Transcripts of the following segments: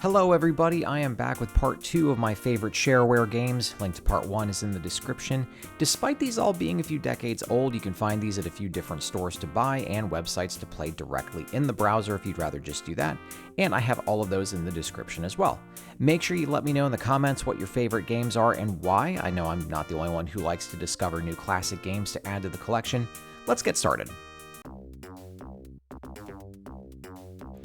Hello everybody, I am back with part 2 of my favorite shareware games. Link to part 1 is in the description. Despite these all being a few decades old, you can find these at a few different stores to buy and websites to play directly in the browser if you'd rather just do that. And I have all of those in the description as well. Make sure you let me know in the comments what your favorite games are and why. I know I'm not the only one who likes to discover new classic games to add to the collection. Let's get started.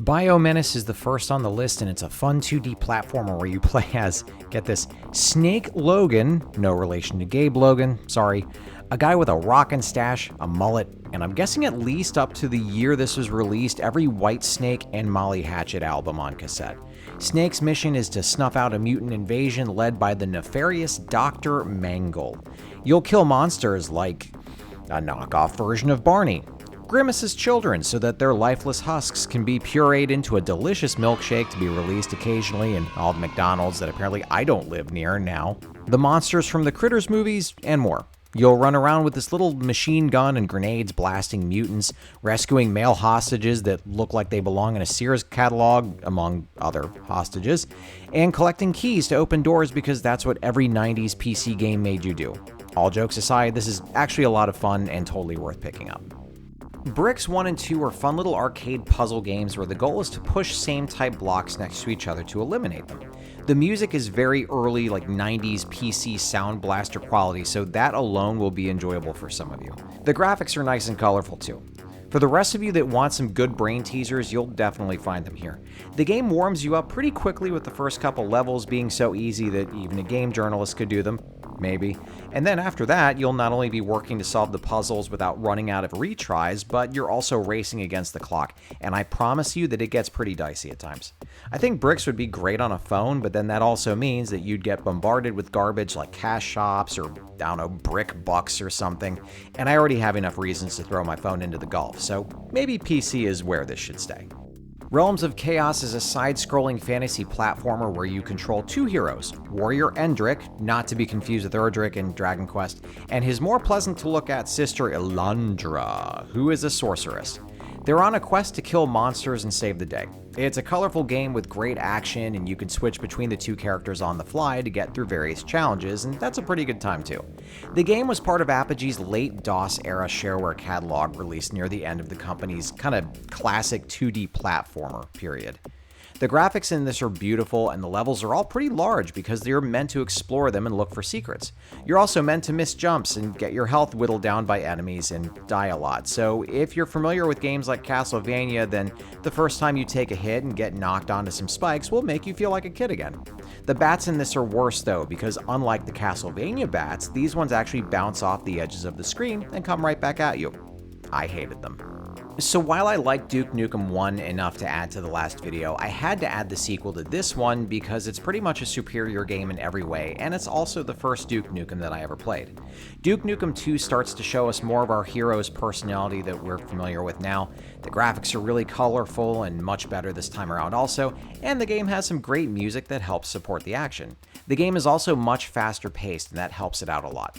Biomenace is the first on the list, and it's a fun 2D platformer where you play as, get this, Snake Logan, no relation to Gabe Logan, sorry, a guy with a rockin' stash, a mullet, and I'm guessing at least up to the year this was released, every Whitesnake and Molly Hatchet album on cassette. Snake's mission is to snuff out a mutant invasion led by the nefarious Dr. Mangle. You'll kill monsters like a knockoff version of Barney, Grimace's children, so that their lifeless husks can be pureed into a delicious milkshake to be released occasionally in all the McDonald's that apparently I don't live near now, the monsters from the Critters movies, and more. You'll run around with this little machine gun and grenades blasting mutants, rescuing male hostages that look like they belong in a Sears catalog, among other hostages, and collecting keys to open doors because that's what every 90s PC game made you do. All jokes aside, this is actually a lot of fun and totally worth picking up. Bricks 1 and 2 are fun little arcade puzzle games where the goal is to push same-type blocks next to each other to eliminate them. The music is very early, like 90s PC Sound Blaster quality, so that alone will be enjoyable for some of you. The graphics are nice and colorful too. For the rest of you that want some good brain teasers, you'll definitely find them here. The game warms you up pretty quickly with the first couple levels being so easy that even a game journalist could do them. Maybe. And then after that, you'll not only be working to solve the puzzles without running out of retries, but you're also racing against the clock, and I promise you that it gets pretty dicey at times. I think Bricks would be great on a phone, but then that also means that you'd get bombarded with garbage like cash shops or, I don't know, brick bucks or something, and I already have enough reasons to throw my phone into the Gulf, so maybe PC is where this should stay. Realms of Chaos is a side-scrolling fantasy platformer where you control two heroes, Warrior Endrick, not to be confused with Erdrick in Dragon Quest, and his more pleasant-to-look-at sister Elandra, who is a sorceress. They're on a quest to kill monsters and save the day. It's a colorful game with great action, and you can switch between the two characters on the fly to get through various challenges, and that's a pretty good time too. The game was part of Apogee's late DOS-era shareware catalog released near the end of the company's kind of classic 2D platformer period. The graphics in this are beautiful, and the levels are all pretty large because you're meant to explore them and look for secrets. You're also meant to miss jumps and get your health whittled down by enemies and die a lot, so if you're familiar with games like Castlevania, then the first time you take a hit and get knocked onto some spikes will make you feel like a kid again. The bats in this are worse though, because unlike the Castlevania bats, these ones actually bounce off the edges of the screen and come right back at you. I hated them. So while I like Duke Nukem 1 enough to add to the last video, I had to add the sequel to this one because it's pretty much a superior game in every way, and it's also the first Duke Nukem that I ever played. Duke Nukem 2 starts to show us more of our hero's personality that we're familiar with now. The graphics are really colorful and much better this time around also, and the game has some great music that helps support the action. The game is also much faster paced, and that helps it out a lot.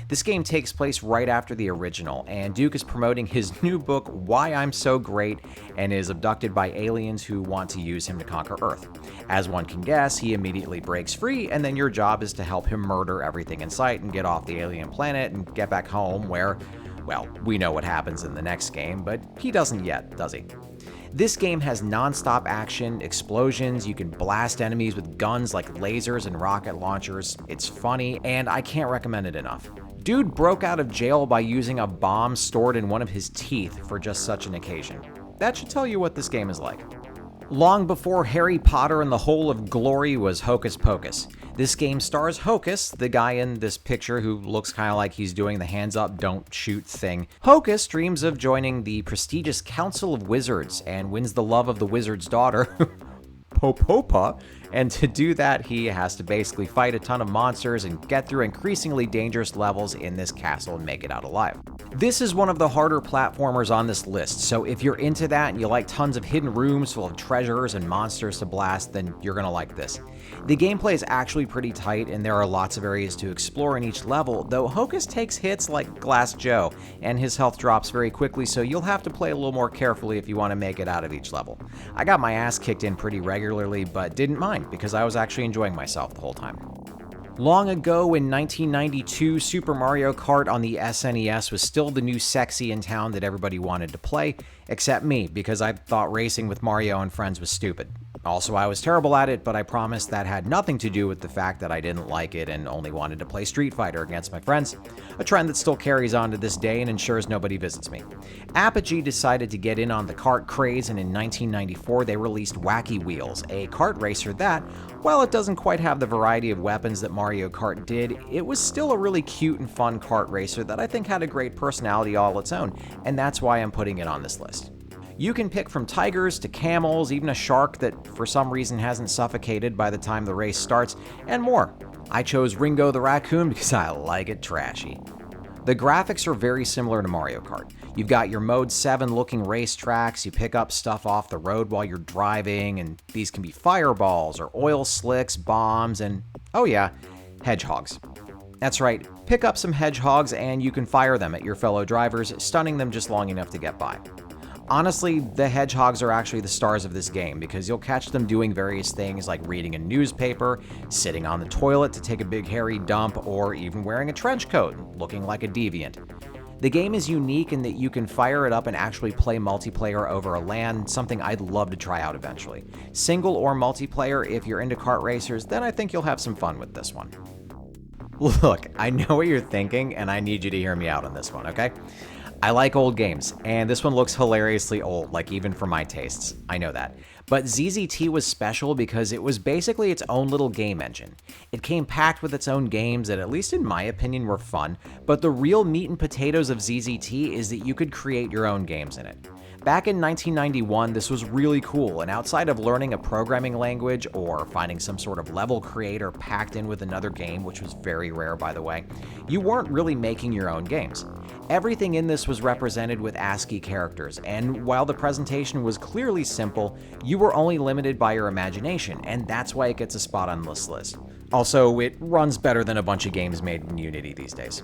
This game takes place right after the original, and Duke is promoting his new book, Why I'm So Great, and is abducted by aliens who want to use him to conquer Earth. As one can guess, he immediately breaks free, and then your job is to help him murder everything in sight and get off the alien planet and get back home where, well, we know what happens in the next game, but he doesn't yet, does he? This game has non-stop action, explosions, you can blast enemies with guns like lasers and rocket launchers, it's funny, and I can't recommend it enough. Dude broke out of jail by using a bomb stored in one of his teeth for just such an occasion. That should tell you what this game is like. Long before Harry Potter and the Hole of Glory was Hocus Pocus. This game stars Hocus, the guy in this picture who looks kind of like he's doing the hands up, don't shoot thing. Hocus dreams of joining the prestigious Council of Wizards and wins the love of the wizard's daughter, Popopa, and to do that he has to basically fight a ton of monsters and get through increasingly dangerous levels in this castle and make it out alive. This is one of the harder platformers on this list, so if you're into that and you like tons of hidden rooms full of treasures and monsters to blast, then you're gonna like this. The gameplay is actually pretty tight and there are lots of areas to explore in each level, though Hocus takes hits like Glass Joe, and his health drops very quickly, so you'll have to play a little more carefully if you want to make it out of each level. I got my ass kicked in pretty regularly regularly, but didn't mind because I was actually enjoying myself the whole time. Long ago in 1992, Super Mario Kart on the SNES was still the new sexy in town that everybody wanted to play, except me, because I thought racing with Mario and friends was stupid. Also, I was terrible at it, but I promised that had nothing to do with the fact that I didn't like it and only wanted to play Street Fighter against my friends, a trend that still carries on to this day and ensures nobody visits me. Apogee decided to get in on the kart craze, and in 1994 they released Wacky Wheels, a kart racer that, while it doesn't quite have the variety of weapons that Mario Kart did, it was still a really cute and fun kart racer that I think had a great personality all its own, and that's why I'm putting it on this list. You can pick from tigers to camels, even a shark that for some reason hasn't suffocated by the time the race starts, and more. I chose Ringo the Raccoon because I like it trashy. The graphics are very similar to Mario Kart. You've got your Mode 7 looking racetracks, you pick up stuff off the road while you're driving, and these can be fireballs or oil slicks, bombs, and oh yeah, hedgehogs. That's right, pick up some hedgehogs and you can fire them at your fellow drivers, stunning them just long enough to get by. Honestly, the hedgehogs are actually the stars of this game because you'll catch them doing various things like reading a newspaper, sitting on the toilet to take a big hairy dump, or even wearing a trench coat, looking like a deviant. The game is unique in that you can fire it up and actually play multiplayer over a LAN, something I'd love to try out eventually. Single or multiplayer, if you're into kart racers, then I think you'll have some fun with this one. Look, I know what you're thinking, and I need you to hear me out on this one, okay? I like old games, and this one looks hilariously old, like even for my tastes. I know that. But ZZT was special because it was basically its own little game engine. It came packed with its own games that, at least in my opinion, were fun, but the real meat and potatoes of ZZT is that you could create your own games in it. Back in 1991, this was really cool, and outside of learning a programming language or finding some sort of level creator packed in with another game, which was very rare by the way, you weren't really making your own games. Everything in this was represented with ASCII characters, and while the presentation was clearly simple, you were only limited by your imagination, and that's why it gets a spot on this list. Also, it runs better than a bunch of games made in Unity these days.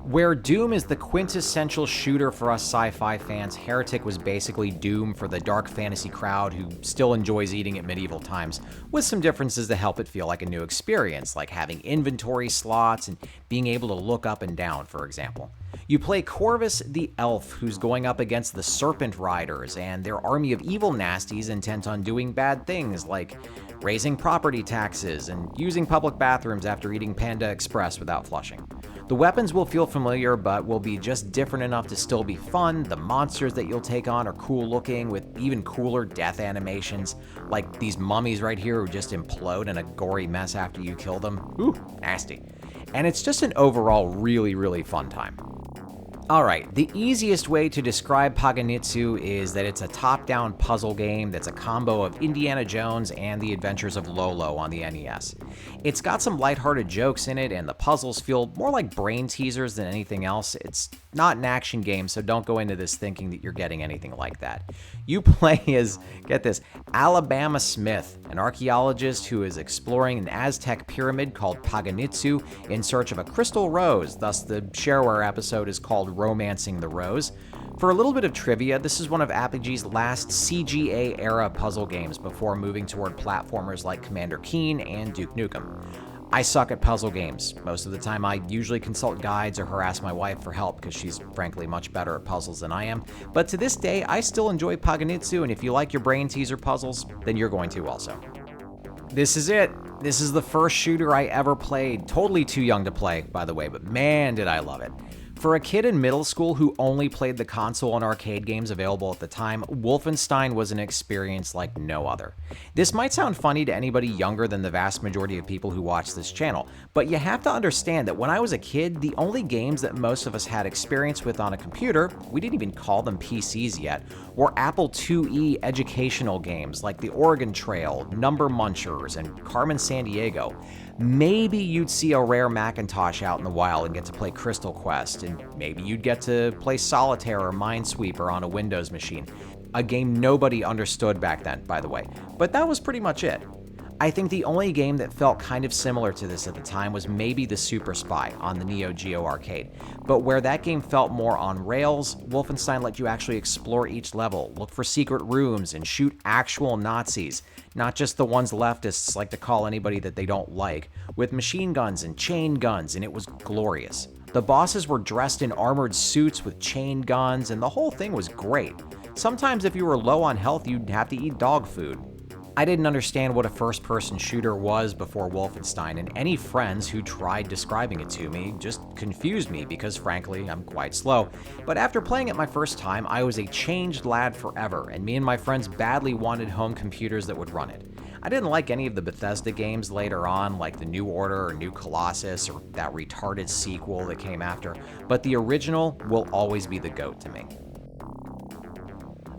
Where Doom is the quintessential shooter for us sci-fi fans, Heretic was basically Doom for the dark fantasy crowd who still enjoys eating at medieval times, with some differences to help it feel like a new experience, like having inventory slots and being able to look up and down, for example. You play Corvus the Elf, who's going up against the Serpent Riders and their army of evil nasties intent on doing bad things, like raising property taxes and using public bathrooms after eating Panda Express without flushing. The weapons will feel familiar, but will be just different enough to still be fun. The monsters that you'll take on are cool looking, with even cooler death animations, like these mummies right here who just implode in a gory mess after you kill them. Ooh, nasty. And it's just an overall really, really fun time. Alright, the easiest way to describe Paganitsu is that it's a top-down puzzle game that's a combo of Indiana Jones and The Adventures of Lolo on the NES. It's got some lighthearted jokes in it, and the puzzles feel more like brain teasers than anything else. It's not an action game, so don't go into this thinking that you're getting anything like that. You play as, get this, Alabama Smith, an archaeologist who is exploring an Aztec pyramid called Paganitsu in search of a crystal rose, thus the Shareware episode is called Romancing the Rose. For a little bit of trivia, this is one of Apogee's last CGA-era puzzle games before moving toward platformers like Commander Keen and Duke Nukem. I suck at puzzle games. Most of the time I usually consult guides or harass my wife for help because she's frankly much better at puzzles than I am, but to this day I still enjoy Paganitsu, and if you like your brain teaser puzzles, then you're going to also. This is it. This is the first shooter I ever played. Totally too young to play, by the way, but man did I love it. For a kid in middle school who only played the console and arcade games available at the time, Wolfenstein was an experience like no other. This might sound funny to anybody younger than the vast majority of people who watch this channel, but you have to understand that when I was a kid, the only games that most of us had experience with on a computer, we didn't even call them PCs yet, were Apple IIe educational games like the Oregon Trail, Number Munchers, and Carmen Sandiego. Maybe you'd see a rare Macintosh out in the wild and get to play Crystal Quest, and maybe you'd get to play Solitaire or Minesweeper on a Windows machine. A game nobody understood back then, by the way. But that was pretty much it. I think the only game that felt kind of similar to this at the time was maybe the Super Spy on the Neo Geo arcade. But where that game felt more on rails, Wolfenstein let you actually explore each level, look for secret rooms, and shoot actual Nazis, not just the ones leftists like to call anybody that they don't like, with machine guns and chain guns, and it was glorious. The bosses were dressed in armored suits with chain guns, and the whole thing was great. Sometimes if you were low on health, you'd have to eat dog food. I didn't understand what a first-person shooter was before Wolfenstein, and any friends who tried describing it to me just confused me because, frankly, I'm quite slow. But after playing it my first time, I was a changed lad forever, and me and my friends badly wanted home computers that would run it. I didn't like any of the Bethesda games later on, like the New Order or New Colossus or that retarded sequel that came after, but the original will always be the GOAT to me.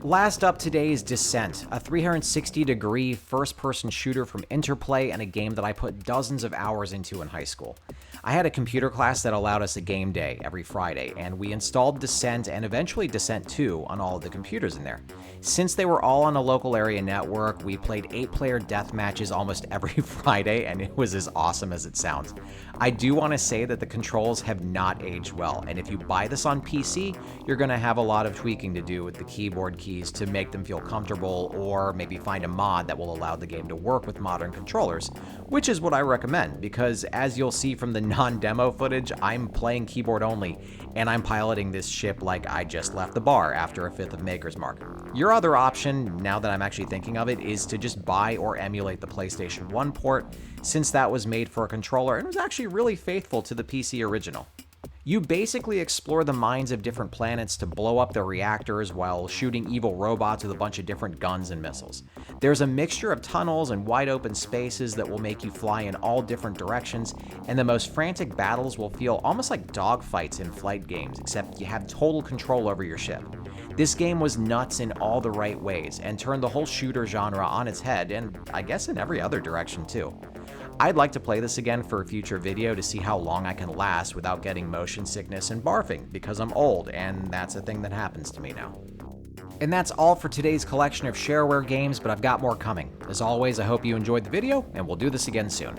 Last up today is Descent, a 360-degree first-person shooter from Interplay and a game that I put dozens of hours into in high school. I had a computer class that allowed us a game day every Friday, and we installed Descent and eventually Descent 2 on all of the computers in there. Since they were all on a local area network, we played 8-player death matches almost every Friday, and it was as awesome as it sounds. I do want to say that the controls have not aged well, and if you buy this on PC, you're going to have a lot of tweaking to do with the keyboard keys to make them feel comfortable, or maybe find a mod that will allow the game to work with modern controllers, which is what I recommend, because as you'll see from the non-demo footage, I'm playing keyboard only, and I'm piloting this ship like I just left the bar after a fifth of Maker's Mark. Your other option, now that I'm actually thinking of it, is to just buy or emulate the PlayStation 1 port, since that was made for a controller and was actually really faithful to the PC original. You basically explore the mines of different planets to blow up their reactors while shooting evil robots with a bunch of different guns and missiles. There's a mixture of tunnels and wide open spaces that will make you fly in all different directions, and the most frantic battles will feel almost like dogfights in flight games, except you have total control over your ship. This game was nuts in all the right ways and turned the whole shooter genre on its head, and I guess in every other direction too. I'd like to play this again for a future video to see how long I can last without getting motion sickness and barfing, because I'm old, and that's a thing that happens to me now. And that's all for today's collection of Shareware games, but I've got more coming. As always, I hope you enjoyed the video, and we'll do this again soon.